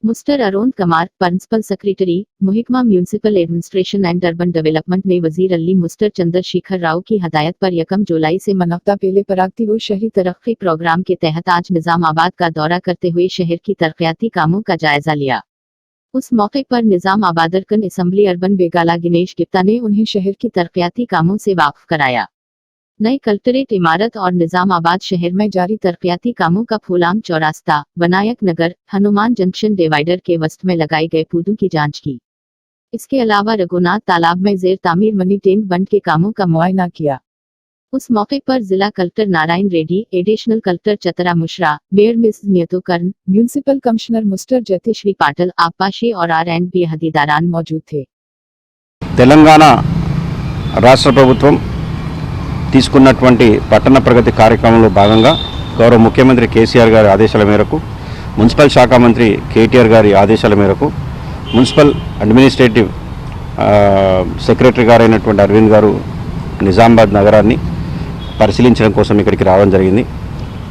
Mister Arun Kumar, principal secretary, महकमा municipal administration and urban development ने वजीर अली मिस्टर चंद्रशेखर राव की हदायत पर 1 जुलाई से मनफ्ता पेले परागती व शहरी तरक्की प्रोग्राम के तहत आज निजामाबाद का दौरा करते हुए शहर की तरक्याती कामों का जायजा लिया। उस मौके पर निजामाबाद अर्कन असम्बली अर्बन बेगाला गणेश गुप्ता ने उन्हें शहर की तरक्याती कामों से वाकिफ कराया। नई कलेक्ट्रेट इमारत और निजामाबाद शहर में जारी तरक्याती कामों का फूलांग चौरास्ता, विनायक नगर, हनुमान जंक्शन डिवाइडर के वस्त में लगाए गए पौधों की जांच की। इसके अलावा रघुनाथ तालाब में जेर तामीर मनी टेंट बंद के कामों का मुआयना किया। उस मौके पर जिला collector Narayan Reddy, additional collector Chatra Mishra, mayor miss नियतोकरण, म्यूनिसिपल कमिश्नर मिस्टर जतेश्वी पाटिल, आपाशी और R&B हदीदारान मौजूद थे। तेलंगाना राष्ट्र प्रभुत्वम తీసుకున్నటువంటి పట్టణ ప్రగతి కార్యక్రమంలో భాగంగా గౌరవ ముఖ్యమంత్రి కేసీఆర్ గారి ఆదేశాల మేరకు, మున్సిపల్ శాఖ మంత్రి కేటీఆర్ గారి ఆదేశాల మేరకు మున్సిపల్ అడ్మినిస్ట్రేటివ్ సెక్రటరీ గారైనటువంటి అరవింద్ గారు నిజామాబాద్ నగరాన్ని పరిశీలించడం కోసం ఇక్కడికి రావడం జరిగింది।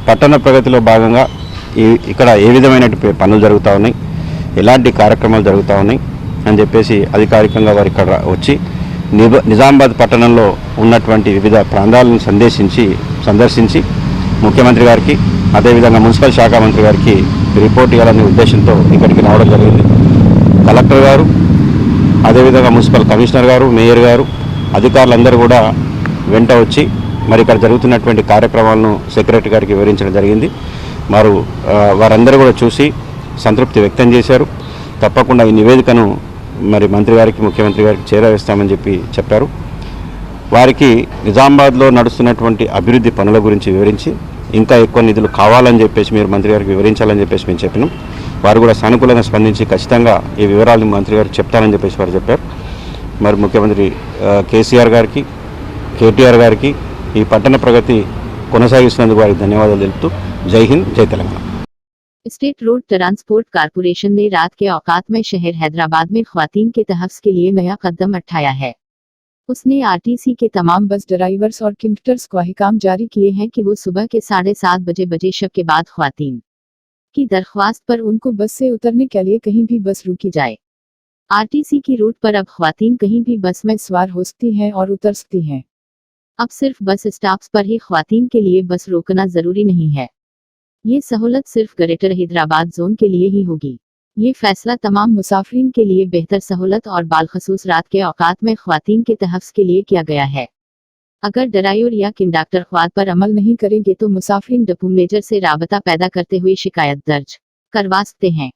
పట్టణ ప్రగతిలో భాగంగా ఇక్కడ ఏ విధమైన పనులు జరుగుతూ ఉన్నాయి, ఎలాంటి కార్యక్రమాలు జరుగుతూ ఉన్నాయి అని చెప్పేసి అధికారికంగా వారు ఇక్కడ వచ్చి నిజామాబాద్ పట్టణంలో ఉన్నటువంటి వివిధ ప్రాంతాలను సందర్శించి ముఖ్యమంత్రి గారికి, అదేవిధంగా మున్సిపల్ శాఖ మంత్రి గారికి రిపోర్ట్ ఇవ్వాలనే ఉద్దేశంతో ఇక్కడికి రావడం జరిగింది। కలెక్టర్ గారు, అదేవిధంగా మున్సిపల్ కమిషనర్ గారు, మేయర్ గారు, అధికారులందరూ కూడా వెంట వచ్చి మరి ఇక్కడ జరుగుతున్నటువంటి కార్యక్రమాలను సెక్రటరీ గారికి వివరించడం జరిగింది। వారందరూ కూడా చూసి సంతృప్తి వ్యక్తం చేశారు। తప్పకుండా ఈ నివేదికను మరి మంత్రి గారికి, ముఖ్యమంత్రి గారికి చేరవేస్తామని చెప్పారు। వారికి నిజామాబాద్లో నడుస్తున్నటువంటి అభివృద్ధి పనుల గురించి వివరించి ఇంకా ఎక్కువ నిధులు కావాలని చెప్పేసి మీరు మంత్రి గారికి వివరించాలని చెప్పేసి మేము చెప్పినాం। వారు కూడా సానుకూలంగా స్పందించి ఖచ్చితంగా ఈ వివరాలను మంత్రి గారికి చెప్తానని చెప్పేసి వారు చెప్పారు। మరి ముఖ్యమంత్రి కేసీఆర్ గారికి, కేటీఆర్ గారికి ఈ పట్టణ ప్రగతి కొనసాగిస్తున్నందుకు వారికి ధన్యవాదాలు తెలుపుతూ జై హింద్, జై Telangana. State road transport corporation ने रात के औकात में शहर हैदराबाद में ख्वातीन के तहफ़्फ़ुज़ के लिए नया कदम उठाया है। उसने RTC के तमाम बस ड्राइवर्स और कंडक्टर्स को अहकाम जारी किए हैं कि वो सुबह के 7:30 बजे शब के बाद ख्वातीन की दरख्वास्त पर उनको बस से उतरने के लिए कहीं भी बस रोकी जाए। RTC की रूट पर अब ख्वातीन कहीं भी बस में सवार हो सकती हैं और उतर सकती हैं। अब सिर्फ बस स्टॉप्स पर ही ख्वातीन के लिए बस रोकना जरूरी नहीं है। ये सहूलत सिर्फ ग्रेटर हैदराबाद जोन के लिए ही होगी। ये फैसला तमाम मुसाफिरीन के लिए बेहतर सहूलत और बालखसूस रात के औकात में ख्वातीन के तहफ़्फ़ुज़ के लिए किया गया है। अगर ड्राइवर या कंडक्टर ख्वात पर अमल नहीं करेंगे तो मुसाफिरीन डिपो मैनेजर से राबता पैदा करते हुए शिकायत दर्ज करवा सकते हैं।